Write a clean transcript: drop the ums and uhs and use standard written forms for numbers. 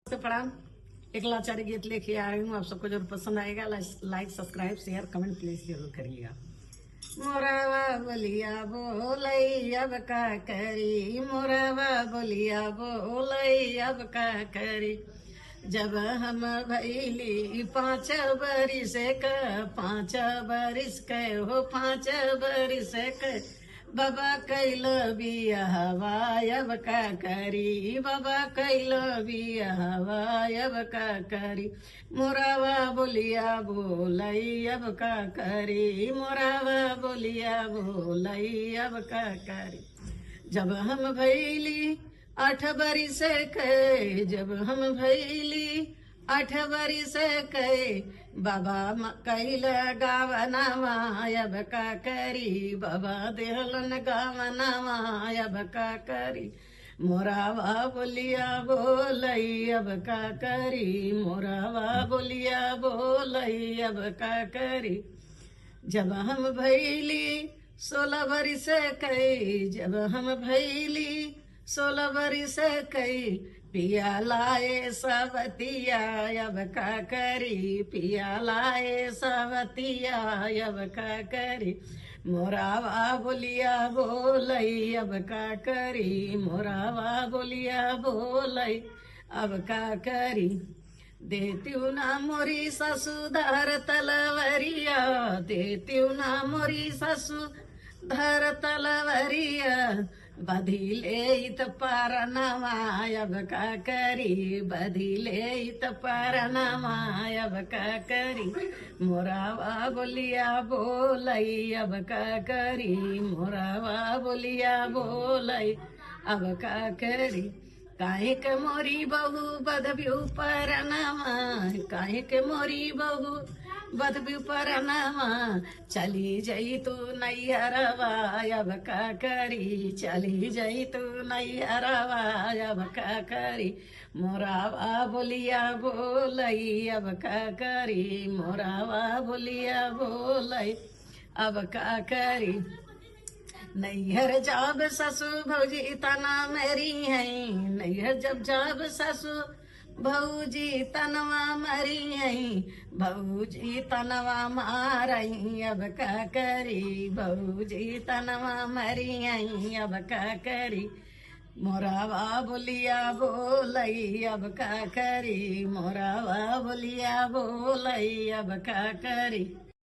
से प्रणाम। एक लाचारी गीत लेके आ रही हूँ, आप सबको जरूर पसंद आएगा। लाइक सब्सक्राइब शेयर कमेंट प्लीज जरूर करिएगा। मोरावा बोलिया बोलई अब का करी, मोरावा बोलिया बोलई अब का करी। जब हम भैली 5 बरिस के, 5 बरिस के हो 5 बरिस के, बाबा कैल बियाहवा अब का करी, बाबा कैल बियाहवा अब का करी। मोरावा बोलिया बोलई अब का करी, मोरावा बोलिया बोलई अब का करी। जब हम भैली 8 बरिस के, जब हम भैली 8 बरिस के, बाबा कैल गावनावा अब का करी, बाबा देहलन गावनावा अब का करी। मोरावा बोलिया बोलई अब का करी, मोरावा बोलिया बोलई अब का करी। जब हम भैली 16 बरिस के, जब हम भैली 16 बरिस के, पिया लाए सवतिया अब का करी, पिया लाए सवतिया अब का करी। मोरावा बोलिया बोलई अब का करी, मोरावा बोलिया बोलई अब का करी। देती ना मोरी ससु धर तलवरिया, देती ना मोरी ससु धर तलवरिया, बधिले इत परनमा अब का करी, बधिले इत परनमा अब का करी। मोरावा बोलिया बोलई अब का करी, मोरावा बोलिया बोलई अब का करी। काहे के मोरी बहू बधब्यू परनमा, काहे के मोरी बहू बधब्यू परनमा, चली जई तू नैहरवा अब का करी, चली जई तू नैहरवा अब का करी। मोरावा बोलिया बोलई अब का करी, मोरावा बोलिया बोलई अब का करी। नैहर जब ससु भौजी तना मेरी है, नैहर जब जब ससु भौजी तनवा मरी है, भौजी तनवा मारई अब का करी, भौजी तनवा मरी है अब का करी। मोरावा बोलिया बोलई अब का करी, मोरावा बोलिया बोलई अब का करी।